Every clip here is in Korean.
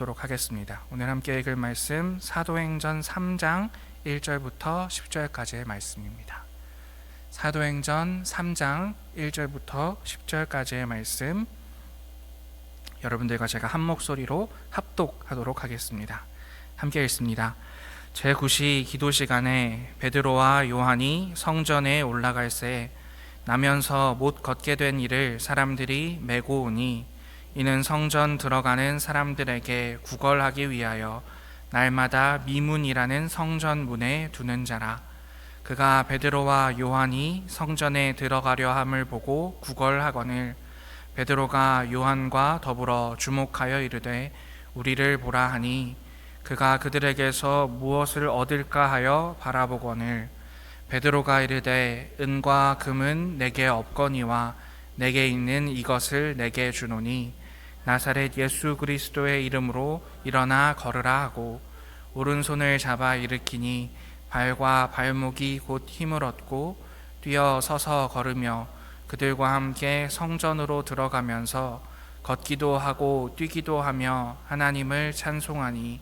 도록 하겠습니다. 오늘 함께 읽을 말씀 사도행전 3장 1절부터 10절까지의 말씀입니다. 사도행전 3장 1절부터 10절까지의 말씀, 여러분들과 제가 한 목소리로 합독하도록 하겠습니다. 함께 읽습니다. 제9시 기도 시간에 베드로와 요한이 성전에 올라갈새 나면서 못 걷게 된 이를 사람들이 메고 오니 이는 성전 들어가는 사람들에게 구걸하기 위하여 날마다 미문이라는 성전 문에 두는 자라. 그가 베드로와 요한이 성전에 들어가려 함을 보고 구걸하거늘 베드로가 요한과 더불어 주목하여 이르되 우리를 보라 하니 그가 그들에게서 무엇을 얻을까 하여 바라보거늘 베드로가 이르되 은과 금은 내게 없거니와 내게 있는 이것을 내게 주노니 나사렛 예수 그리스도의 이름으로 일어나 걸으라 하고 오른손을 잡아 일으키니 발과 발목이 곧 힘을 얻고 뛰어 서서 걸으며 그들과 함께 성전으로 들어가면서 걷기도 하고 뛰기도 하며 하나님을 찬송하니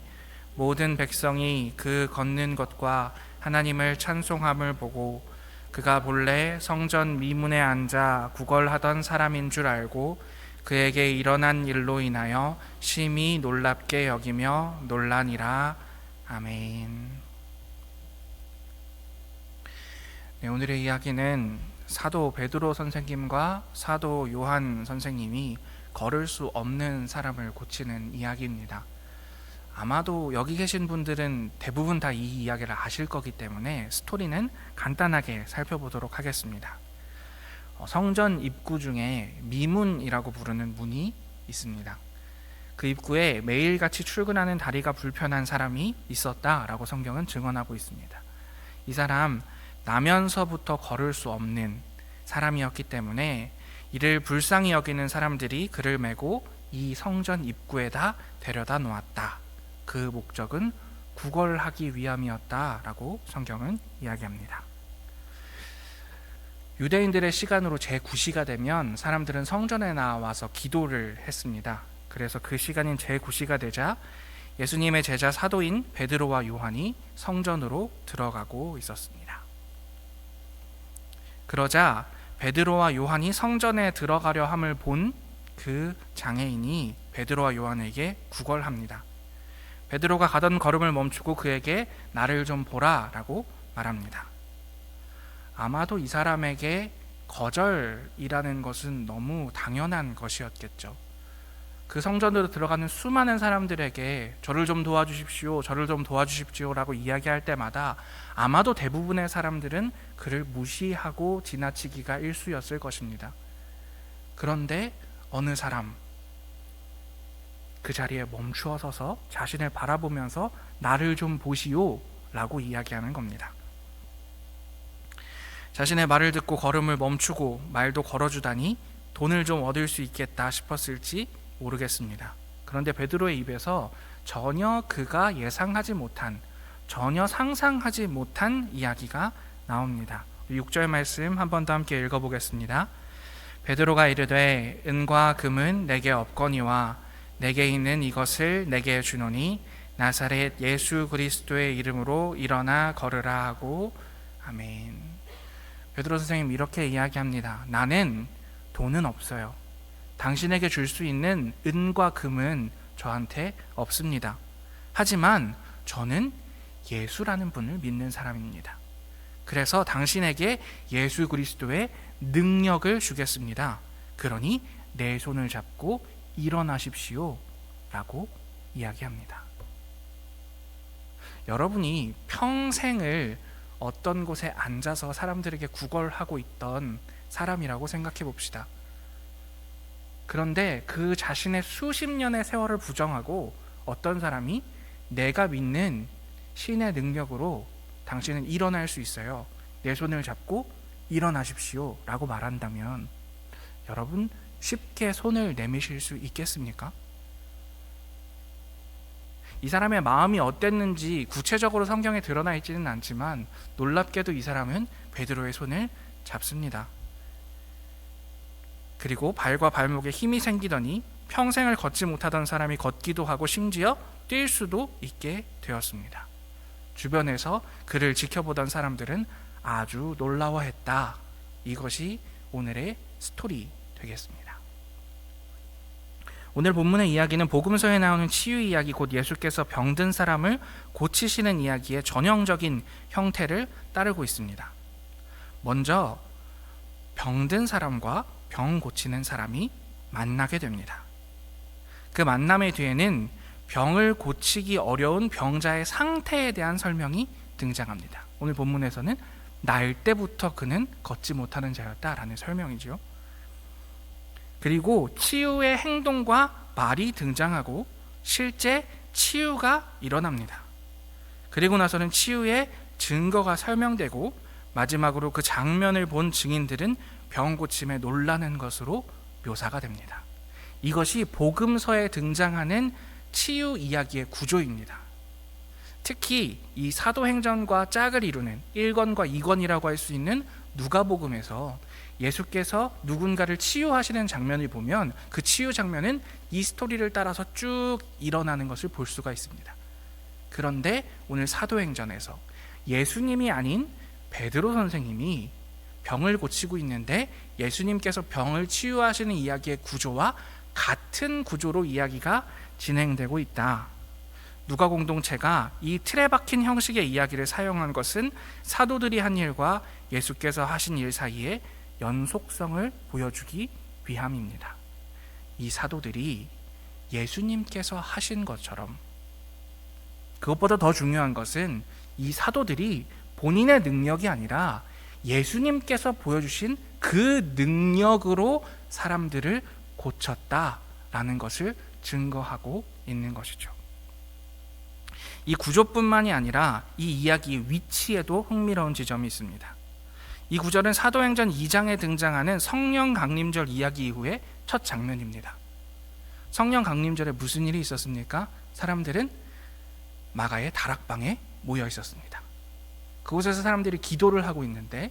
모든 백성이 그 걷는 것과 하나님을 찬송함을 보고 그가 본래 성전 미문에 앉아 구걸하던 사람인 줄 알고 그에게 일어난 일로 인하여 심히 놀랍게 여기며 놀라니라. 아멘. 네, 오늘의 이야기는 사도 베드로 선생님과 사도 요한 선생님이 걸을 수 없는 사람을 고치는 이야기입니다. 아마도 여기 계신 분들은 대부분 다 이 이야기를 아실 거기 때문에 스토리는 간단하게 살펴보도록 하겠습니다. 성전 입구 중에 미문이라고 부르는 문이 있습니다. 그 입구에 매일같이 출근하는 다리가 불편한 사람이 있었다라고 성경은 증언하고 있습니다. 이 사람 나면서부터 걸을 수 없는 사람이었기 때문에 이를 불쌍히 여기는 사람들이 그를 메고 이 성전 입구에다 데려다 놓았다. 그 목적은 구걸하기 위함이었다라고 성경은 이야기합니다. 유대인들의 시간으로 제9시가 되면 사람들은 성전에 나와서 기도를 했습니다. 그래서 그 시간인 제9시가 되자 예수님의 제자 사도인 베드로와 요한이 성전으로 들어가고 있었습니다. 그러자 베드로와 요한이 성전에 들어가려 함을 본 그 장애인이 베드로와 요한에게 구걸합니다. 베드로가 가던 걸음을 멈추고 그에게 나를 좀 보라 라고 말합니다. 아마도 이 사람에게 거절이라는 것은 너무 당연한 것이었겠죠. 그 성전으로 들어가는 수많은 사람들에게 저를 좀 도와주십시오, 저를 좀 도와주십시오 라고 이야기할 때마다 아마도 대부분의 사람들은 그를 무시하고 지나치기가 일쑤였을 것입니다. 그런데 어느 사람, 그 자리에 멈추어 서서 자신을 바라보면서 나를 좀 보시오 라고 이야기하는 겁니다. 자신의 말을 듣고 걸음을 멈추고 말도 걸어주다니 돈을 좀 얻을 수 있겠다 싶었을지 모르겠습니다. 그런데 베드로의 입에서 전혀 그가 예상하지 못한, 전혀 상상하지 못한 이야기가 나옵니다. 6절 말씀 한 번 더 함께 읽어보겠습니다. 베드로가 이르되 은과 금은 내게 없거니와 내게 있는 이것을 내게 주노니 나사렛 예수 그리스도의 이름으로 일어나 걸으라 하고 아멘. 베드로 선생님 이렇게 이야기합니다. 나는 돈은 없어요. 당신에게 줄 수 있는 은과 금은 저한테 없습니다. 하지만 저는 예수라는 분을 믿는 사람입니다. 그래서 당신에게 예수 그리스도의 능력을 주겠습니다. 그러니 내 손을 잡고 일어나십시오 라고 이야기합니다. 여러분이 평생을 어떤 곳에 앉아서 사람들에게 구걸하고 있던 사람이라고 생각해 봅시다. 그런데 그 자신의 수십 년의 세월을 부정하고 어떤 사람이 내가 믿는 신의 능력으로 당신은 일어날 수 있어요. 내 손을 잡고 일어나십시오 라고 말한다면 여러분 쉽게 손을 내미실 수 있겠습니까? 이 사람의 마음이 어땠는지 구체적으로 성경에 드러나 있지는 않지만 놀랍게도 이 사람은 베드로의 손을 잡습니다. 그리고 발과 발목에 힘이 생기더니 평생을 걷지 못하던 사람이 걷기도 하고 심지어 뛸 수도 있게 되었습니다. 주변에서 그를 지켜보던 사람들은 아주 놀라워했다. 이것이 오늘의 스토리 되겠습니다. 오늘 본문의 이야기는 복음서에 나오는 치유 이야기, 곧 예수께서 병든 사람을 고치시는 이야기의 전형적인 형태를 따르고 있습니다. 먼저 병든 사람과 병 고치는 사람이 만나게 됩니다. 그 만남의 뒤에는 병을 고치기 어려운 병자의 상태에 대한 설명이 등장합니다. 오늘 본문에서는 날 때부터 그는 걷지 못하는 자였다라는 설명이죠. 그리고 치유의 행동과 말이 등장하고 실제 치유가 일어납니다. 그리고 나서는 치유의 증거가 설명되고 마지막으로 그 장면을 본 증인들은 병 고침에 놀라는 것으로 묘사가 됩니다. 이것이 복음서에 등장하는 치유 이야기의 구조입니다. 특히 이 사도행전과 짝을 이루는 1권과 2권이라고 할 수 있는 누가복음에서 예수께서 누군가를 치유하시는 장면을 보면 그 치유 장면은 이 스토리를 따라서 쭉 일어나는 것을 볼 수가 있습니다. 그런데 오늘 사도행전에서 예수님이 아닌 베드로 선생님이 병을 고치고 있는데 예수님께서 병을 치유하시는 이야기의 구조와 같은 구조로 이야기가 진행되고 있다. 누가 공동체가 이 틀에 박힌 형식의 이야기를 사용한 것은 사도들이 한 일과 예수께서 하신 일 사이에 연속성을 보여주기 위함입니다. 이 사도들이 예수님께서 하신 것처럼, 그것보다 더 중요한 것은 이 사도들이 본인의 능력이 아니라 예수님께서 보여주신 그 능력으로 사람들을 고쳤다라는 것을 증거하고 있는 것이죠. 이 구조뿐만이 아니라 이 이야기의 위치에도 흥미로운 지점이 있습니다. 이 구절은 사도행전 2장에 등장하는 성령 강림절 이야기 이후의 첫 장면입니다. 성령 강림절에 무슨 일이 있었습니까? 사람들은 마가의 다락방에 모여 있었습니다. 그곳에서 사람들이 기도를 하고 있는데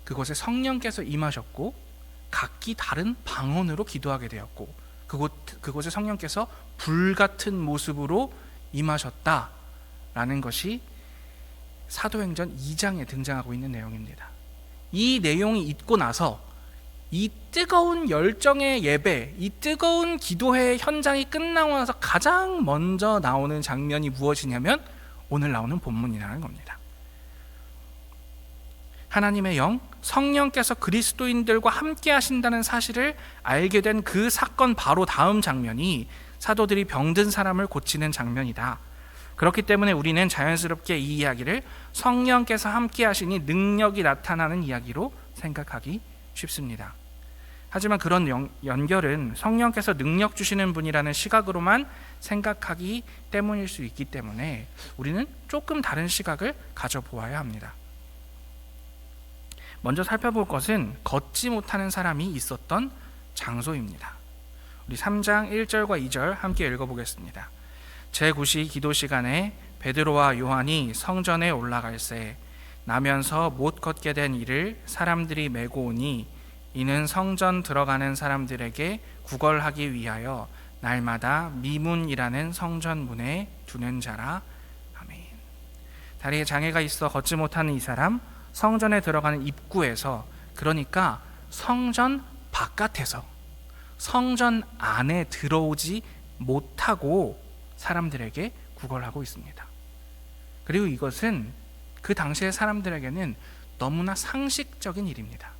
그곳에 성령께서 임하셨고 각기 다른 방언으로 기도하게 되었고 그곳에 성령께서 불같은 모습으로 임하셨다라는 것이 사도행전 2장에 등장하고 있는 내용입니다. 이 내용이 있고 나서 이 뜨거운 열정의 예배, 이 뜨거운 기도회 현장이 끝나고 나서 가장 먼저 나오는 장면이 무엇이냐면 오늘 나오는 본문이라는 겁니다. 하나님의 영, 성령께서 그리스도인들과 함께 하신다는 사실을 알게 된 그 사건 바로 다음 장면이 사도들이 병든 사람을 고치는 장면이다. 그렇기 때문에 우리는 자연스럽게 이 이야기를 성령께서 함께 하시니 능력이 나타나는 이야기로 생각하기 쉽습니다. 하지만 그런 연결은 성령께서 능력 주시는 분이라는 시각으로만 생각하기 때문일 수 있기 때문에 우리는 조금 다른 시각을 가져보아야 합니다. 먼저 살펴볼 것은 걷지 못하는 사람이 있었던 장소입니다. 우리 3장 1절과 2절 함께 읽어보겠습니다. 제9시 기도 시간에 베드로와 요한이 성전에 올라갈새 나면서 못 걷게 된 이를 사람들이 메고 오니 이는 성전 들어가는 사람들에게 구걸하기 위하여 날마다 미문이라는 성전 문에 두는 자라. 아멘. 다리에 장애가 있어 걷지 못하는 이 사람, 성전에 들어가는 입구에서, 그러니까 성전 바깥에서 성전 안에 들어오지 못하고 사람들에게 구걸하고 있습니다. 그리고 이것은 그 당시의 사람들에게는 너무나 상식적인 일입니다.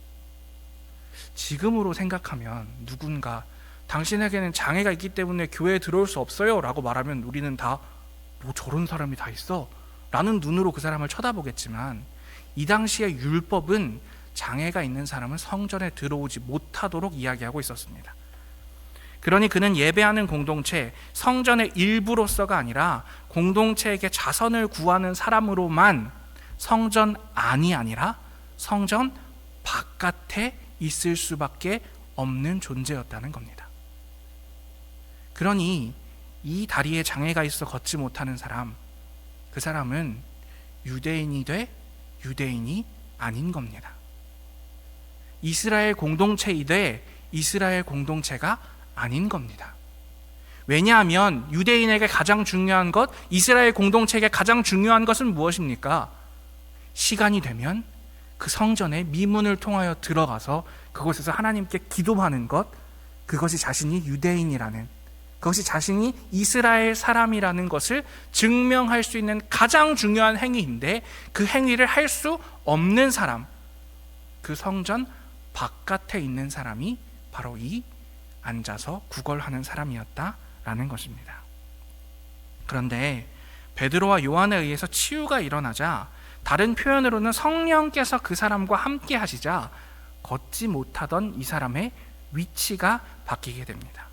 지금으로 생각하면 누군가 당신에게는 장애가 있기 때문에 교회에 들어올 수 없어요 라고 말하면 우리는 다 뭐 저런 사람이 다 있어 라는 눈으로 그 사람을 쳐다보겠지만 이 당시의 율법은 장애가 있는 사람은 성전에 들어오지 못하도록 이야기하고 있었습니다. 그러니 그는 예배하는 공동체, 성전의 일부로서가 아니라 공동체에게 자선을 구하는 사람으로만 성전 안이 아니라 성전 바깥에 있을 수밖에 없는 존재였다는 겁니다. 그러니 이 다리에 장애가 있어 걷지 못하는 사람, 그 사람은 유대인이 돼 유대인이 아닌 겁니다. 이스라엘 공동체이되 이스라엘 공동체가 아닌 겁니다. 왜냐하면 유대인에게 가장 중요한 것, 이스라엘 공동체에게 가장 중요한 것은 무엇입니까? 시간이 되면 그 성전에 미문을 통하여 들어가서 그곳에서 하나님께 기도하는 것, 그것이 자신이 유대인이라는, 그것이 자신이 이스라엘 사람이라는 것을 증명할 수 있는 가장 중요한 행위인데, 그 행위를 할 수 없는 사람, 그 성전 바깥에 있는 사람이 바로 이 앉아서 구걸하는 사람이었다라는 것입니다. 그런데 베드로와 요한에 의해서 치유가 일어나자, 다른 표현으로는 성령께서 그 사람과 함께 하시자 걷지 못하던 이 사람의 위치가 바뀌게 됩니다.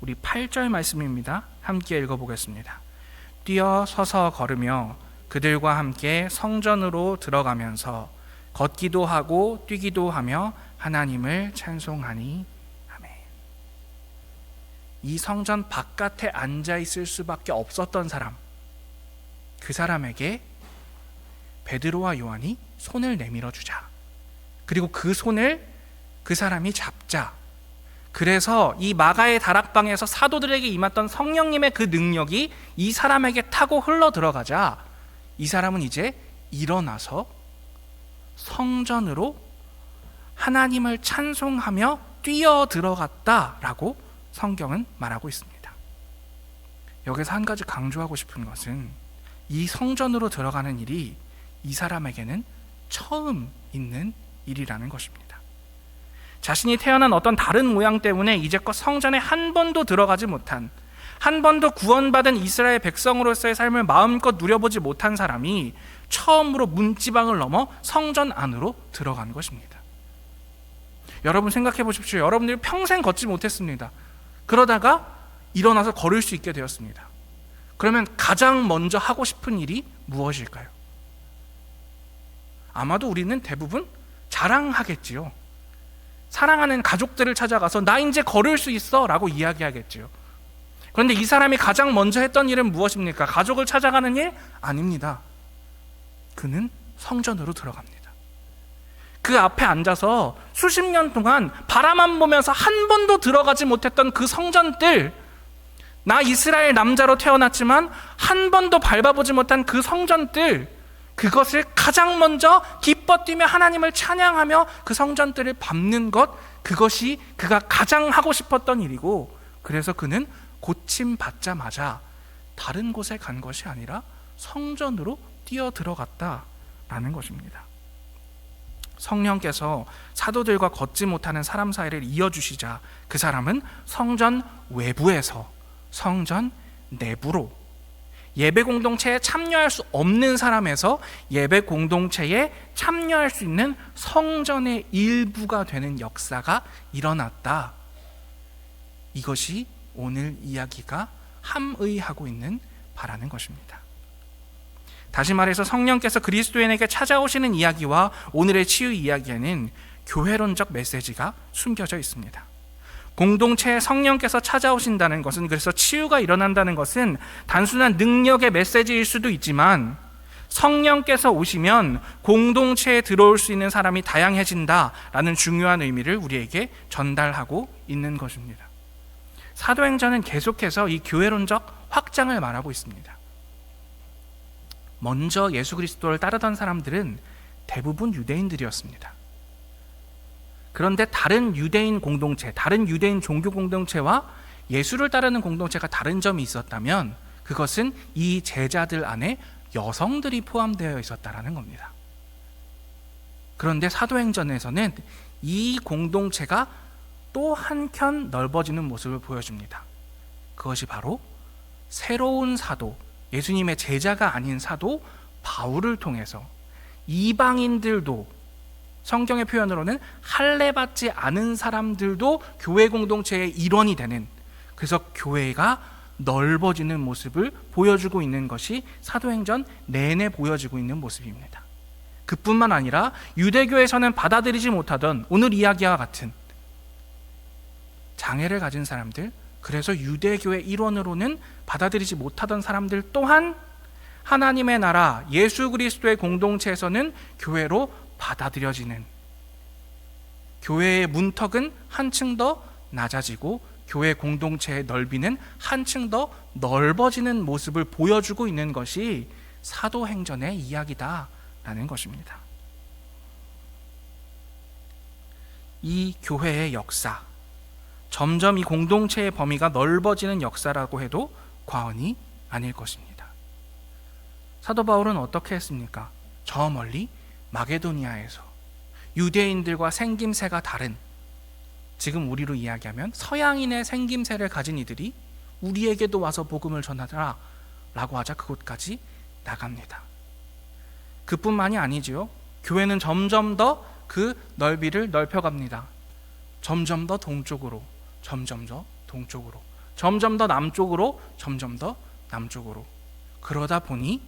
우리 8절 말씀입니다. 함께 읽어보겠습니다. 뛰어 서서 걸으며 그들과 함께 성전으로 들어가면서 걷기도 하고 뛰기도 하며 하나님을 찬송하니. 아멘. 이 성전 바깥에 앉아 있을 수밖에 없었던 사람, 그 사람에게 베드로와 요한이 손을 내밀어 주자. 그리고 그 손을 그 사람이 잡자. 그래서 이 마가의 다락방에서 사도들에게 임했던 성령님의 그 능력이 이 사람에게 타고 흘러 들어가자, 이 사람은 이제 일어나서 성전으로 하나님을 찬송하며 뛰어 들어갔다라고 성경은 말하고 있습니다. 여기서 한 가지 강조하고 싶은 것은, 이 성전으로 들어가는 일이 이 사람에게는 처음 있는 일이라는 것입니다. 자신이 태어난 어떤 다른 모양 때문에 이제껏 성전에 한 번도 들어가지 못한, 한 번도 구원받은 이스라엘 백성으로서의 삶을 마음껏 누려보지 못한 사람이 처음으로 문지방을 넘어 성전 안으로 들어간 것입니다. 여러분 생각해 보십시오. 여러분들이 평생 걷지 못했습니다. 그러다가 일어나서 걸을 수 있게 되었습니다. 그러면 가장 먼저 하고 싶은 일이 무엇일까요? 아마도 우리는 대부분 자랑하겠지요. 사랑하는 가족들을 찾아가서 나 이제 걸을 수 있어 라고 이야기하겠지요. 그런데 이 사람이 가장 먼저 했던 일은 무엇입니까? 가족을 찾아가는 일? 아닙니다. 그는 성전으로 들어갑니다. 그 앞에 앉아서 수십 년 동안 바라만 보면서 한 번도 들어가지 못했던 그 성전들, 나 이스라엘 남자로 태어났지만 한 번도 밟아보지 못한 그 성전들, 그것을 가장 먼저 기뻐 뛰며 하나님을 찬양하며 그 성전들을 밟는 것, 그것이 그가 가장 하고 싶었던 일이고, 그래서 그는 고침 받자마자 다른 곳에 간 것이 아니라 성전으로 뛰어 들어갔다라는 것입니다. 성령께서 사도들과 걷지 못하는 사람 사이를 이어주시자 그 사람은 성전 외부에서 성전 내부로, 예배 공동체에 참여할 수 없는 사람에서 예배 공동체에 참여할 수 있는 성전의 일부가 되는 역사가 일어났다. 이것이 오늘 이야기가 함의하고 있는 바라는 것입니다. 다시 말해서 성령께서 그리스도인에게 찾아오시는 이야기와 오늘의 치유 이야기에는 교회론적 메시지가 숨겨져 있습니다. 공동체에 성령께서 찾아오신다는 것은, 그래서 치유가 일어난다는 것은 단순한 능력의 메시지일 수도 있지만, 성령께서 오시면 공동체에 들어올 수 있는 사람이 다양해진다라는 중요한 의미를 우리에게 전달하고 있는 것입니다. 사도행전은 계속해서 이 교회론적 확장을 말하고 있습니다. 먼저 예수 그리스도를 따르던 사람들은 대부분 유대인들이었습니다. 그런데 다른 유대인 공동체, 다른 유대인 종교 공동체와 예수를 따르는 공동체가 다른 점이 있었다면, 그것은 이 제자들 안에 여성들이 포함되어 있었다는 겁니다. 그런데 사도행전에서는 이 공동체가 또 한켠 넓어지는 모습을 보여줍니다. 그것이 바로 새로운 사도, 예수님의 제자가 아닌 사도 바울을 통해서 이방인들도, 성경의 표현으로는 할례받지 않은 사람들도 교회 공동체의 일원이 되는, 그래서 교회가 넓어지는 모습을 보여주고 있는 것이 사도행전 내내 보여지고 있는 모습입니다. 그뿐만 아니라 유대교에서는 받아들이지 못하던 오늘 이야기와 같은 장애를 가진 사람들, 그래서 유대교의 일원으로는 받아들이지 못하던 사람들 또한 하나님의 나라 예수 그리스도의 공동체에서는 교회로 받아들여지는, 교회의 문턱은 한층 더 낮아지고 교회 공동체의 넓이는 한층 더 넓어지는 모습을 보여주고 있는 것이 사도행전의 이야기다라는 것입니다. 이 교회의 역사, 점점 이 공동체의 범위가 넓어지는 역사라고 해도 과언이 아닐 것입니다. 사도 바울은 어떻게 했습니까? 저 멀리 마게도니아에서 유대인들과 생김새가 다른, 지금 우리로 이야기하면 서양인의 생김새를 가진 이들이 우리에게도 와서 복음을 전하라 라고 하자 그곳까지 나갑니다. 그뿐만이 아니지요. 교회는 점점 더 그 넓이를 넓혀갑니다. 점점 더 동쪽으로, 점점 더 동쪽으로, 점점 더 남쪽으로, 점점 더 남쪽으로. 그러다 보니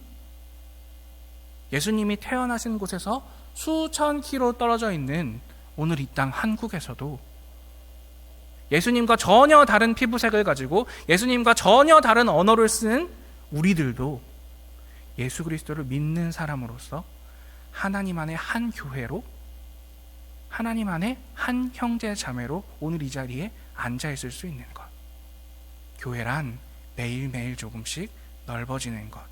예수님이 태어나신 곳에서 수천 킬로 떨어져 있는 오늘 이 땅 한국에서도 예수님과 전혀 다른 피부색을 가지고 예수님과 전혀 다른 언어를 쓰는 우리들도 예수 그리스도를 믿는 사람으로서 하나님 안의 한 교회로, 하나님 안의 한 형제 자매로 오늘 이 자리에 앉아 있을 수 있는 것. 교회란 매일매일 조금씩 넓어지는 것,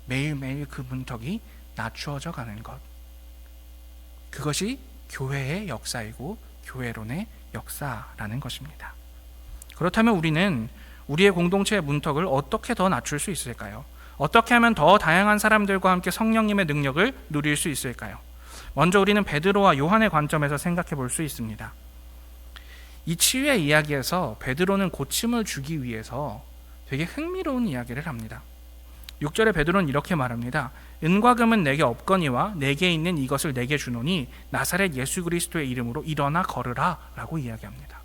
매일매일 그 문턱이 낮추어져 가는 것, 그것이 교회의 역사이고 교회론의 역사라는 것입니다. 그렇다면 우리는 우리의 공동체의 문턱을 어떻게 더 낮출 수 있을까요? 어떻게 하면 더 다양한 사람들과 함께 성령님의 능력을 누릴 수 있을까요? 먼저 우리는 베드로와 요한의 관점에서 생각해 볼 수 있습니다. 이 치유의 이야기에서 베드로는 고침을 주기 위해서 되게 흥미로운 이야기를 합니다. 6절에 베드로는 이렇게 말합니다. 은과 금은 내게 없거니와 내게 있는 이것을 내게 주노니 나사렛 예수 그리스도의 이름으로 일어나 걸으라 라고 이야기합니다.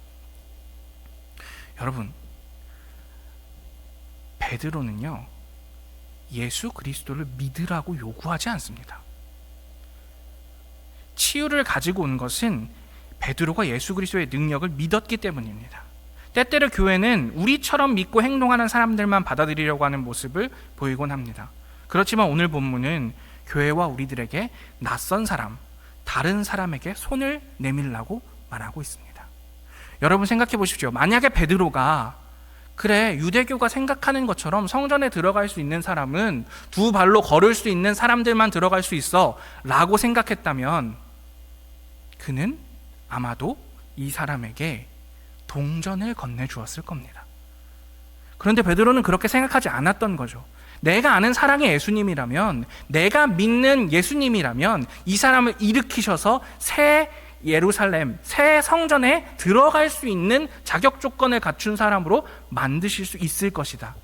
여러분, 베드로는요 예수 그리스도를 믿으라고 요구하지 않습니다. 치유를 가지고 온 것은 베드로가 예수 그리스도의 능력을 믿었기 때문입니다. 때때로 교회는 우리처럼 믿고 행동하는 사람들만 받아들이려고 하는 모습을 보이곤 합니다. 그렇지만 오늘 본문은 교회와 우리들에게 낯선 사람, 다른 사람에게 손을 내밀라고 말하고 있습니다. 여러분 생각해 보십시오. 만약에 베드로가 그래 유대교가 생각하는 것처럼 성전에 들어갈 수 있는 사람은 두 발로 걸을 수 있는 사람들만 들어갈 수 있어 라고 생각했다면 그는 아마도 이 사람에게 동전을 건네주었을 겁니다. 그런데 베드로는 그렇게 생각하지 않았던 거죠. 내가 아는 사랑의 예수님이라면, 내가 믿는 예수님이라면 이 사람을 일으키셔서 새 예루살렘, 새 성전에 들어갈 수 있는 자격 조건을 갖춘 사람으로 만드실 수 있을 것이다.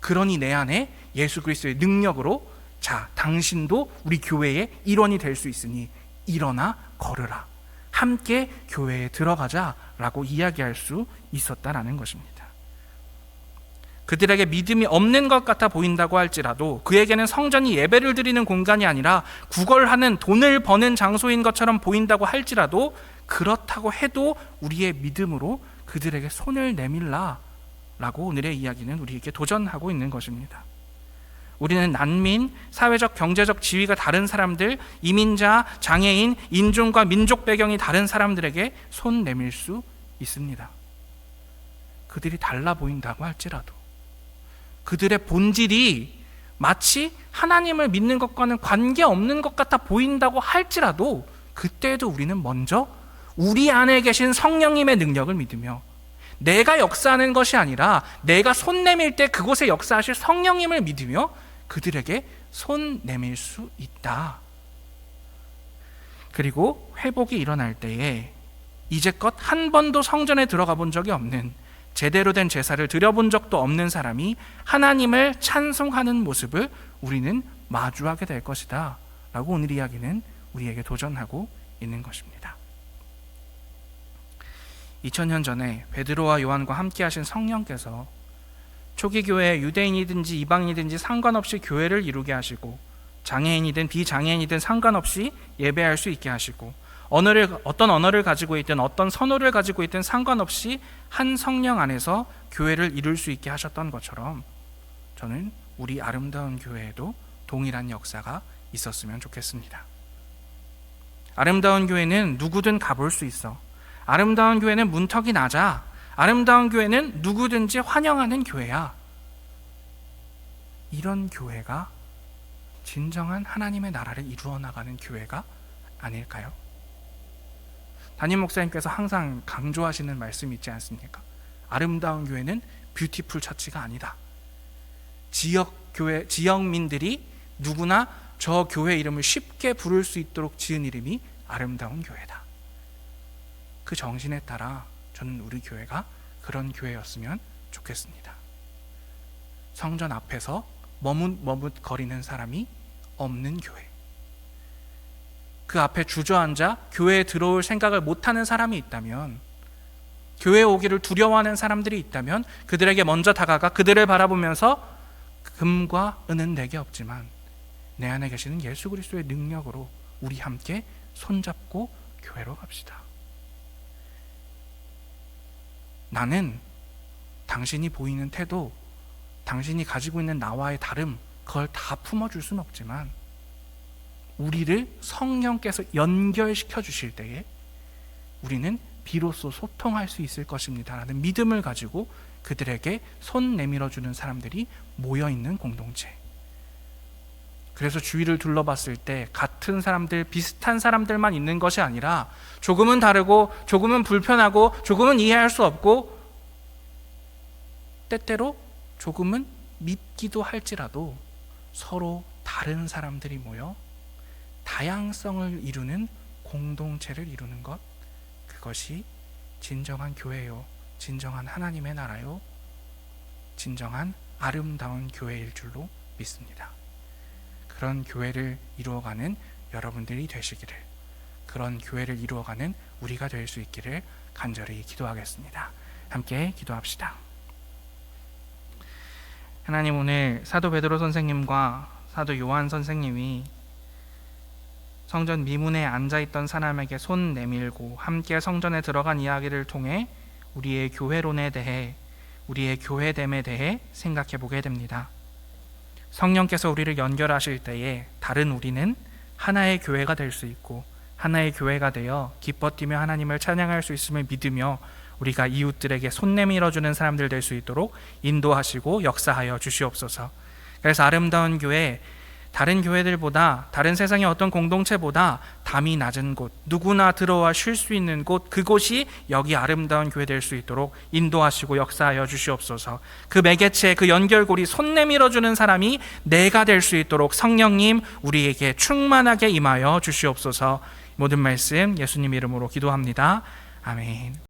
그러니 내 안에 예수 그리스도의 능력으로 자, 당신도 우리 교회의 일원이 될 수 있으니 일어나 걸으라. 함께 교회에 들어가자라고 이야기할 수 있었다라는 것입니다. 그들에게 믿음이 없는 것 같아 보인다고 할지라도 그에게는 성전이 예배를 드리는 공간이 아니라 구걸하는 돈을 버는 장소인 것처럼 보인다고 할지라도 그렇다고 해도 우리의 믿음으로 그들에게 손을 내밀라 라고 오늘의 이야기는 우리에게 도전하고 있는 것입니다. 우리는 난민, 사회적, 경제적 지위가 다른 사람들, 이민자, 장애인, 인종과 민족 배경이 다른 사람들에게 손 내밀 수 있습니다. 그들이 달라 보인다고 할지라도, 그들의 본질이 마치 하나님을 믿는 것과는 관계없는 것 같아 보인다고 할지라도 그때에도 우리는 먼저 우리 안에 계신 성령님의 능력을 믿으며 내가 역사하는 것이 아니라 내가 손 내밀 때 그곳에 역사하실 성령님을 믿으며 그들에게 손 내밀 수 있다. 그리고 회복이 일어날 때에 이제껏 한 번도 성전에 들어가 본 적이 없는, 제대로 된 제사를 드려본 적도 없는 사람이 하나님을 찬송하는 모습을 우리는 마주하게 될 것이다 라고 오늘 이야기는 우리에게 도전하고 있는 것입니다. 2000년 전에 베드로와 요한과 함께 하신 성령께서 초기 교회에 유대인이든지 이방인이든지 상관없이 교회를 이루게 하시고 장애인이든 비장애인이든 상관없이 예배할 수 있게 하시고 어떤 언어를 가지고 있든 어떤 선호를 가지고 있든 상관없이 한 성령 안에서 교회를 이룰 수 있게 하셨던 것처럼 저는 우리 아름다운 교회에도 동일한 역사가 있었으면 좋겠습니다. 아름다운 교회는 누구든 가볼 수 있어. 아름다운 교회는 문턱이 낮아. 아름다운 교회는 누구든지 환영하는 교회야. 이런 교회가 진정한 하나님의 나라를 이루어 나가는 교회가 아닐까요? 담임 목사님께서 항상 강조하시는 말씀이 있지 않습니까? 아름다운 교회는 뷰티풀 처치가 아니다. 지역민들이 누구나 저 교회 이름을 쉽게 부를 수 있도록 지은 이름이 아름다운 교회다. 그 정신에 따라 저는 우리 교회가 그런 교회였으면 좋겠습니다. 성전 앞에서 머뭇거리는 사람이 없는 교회. 그 앞에 주저앉아 교회에 들어올 생각을 못하는 사람이 있다면, 교회에 오기를 두려워하는 사람들이 있다면 그들에게 먼저 다가가 그들을 바라보면서 금과 은은 내게 없지만 내 안에 계시는 예수 그리스도의 능력으로 우리 함께 손잡고 교회로 갑시다. 나는 당신이 보이는 태도, 당신이 가지고 있는 나와의 다름, 그걸 다 품어줄 수는 없지만 우리를 성령께서 연결시켜 주실 때에 우리는 비로소 소통할 수 있을 것입니다 라는 믿음을 가지고 그들에게 손 내밀어 주는 사람들이 모여있는 공동체. 그래서 주위를 둘러봤을 때 같은 사람들, 비슷한 사람들만 있는 것이 아니라 조금은 다르고 조금은 불편하고 조금은 이해할 수 없고 때때로 조금은 밉기도 할지라도 서로 다른 사람들이 모여 다양성을 이루는 공동체를 이루는 것, 그것이 진정한 교회요, 진정한 하나님의 나라요, 진정한 아름다운 교회일 줄로 믿습니다. 그런 교회를 이루어가는 여러분들이 되시기를, 그런 교회를 이루어가는 우리가 될 수 있기를 간절히 기도하겠습니다. 함께 기도합시다. 하나님, 오늘 사도 베드로 선생님과 사도 요한 선생님이 성전 미문에 앉아있던 사람에게 손 내밀고 함께 성전에 들어간 이야기를 통해 우리의 교회론에 대해, 우리의 교회됨에 대해 생각해 보게 됩니다. 성령께서 우리를 연결하실 때에 다른 우리는 하나의 교회가 될 수 있고 하나의 교회가 되어 기뻐 뛰며 하나님을 찬양할 수 있음을 믿으며 우리가 이웃들에게 손 내밀어주는 사람들 될 수 있도록 인도하시고 역사하여 주시옵소서. 그래서 아름다운 교회, 다른 교회들보다, 다른 세상의 어떤 공동체보다 담이 낮은 곳, 누구나 들어와 쉴 수 있는 곳, 그곳이 여기 아름다운 교회 될 수 있도록 인도하시고 역사하여 주시옵소서. 그 매개체, 그 연결고리, 손 내밀어주는 사람이 내가 될 수 있도록 성령님 우리에게 충만하게 임하여 주시옵소서. 모든 말씀 예수님 이름으로 기도합니다. 아멘.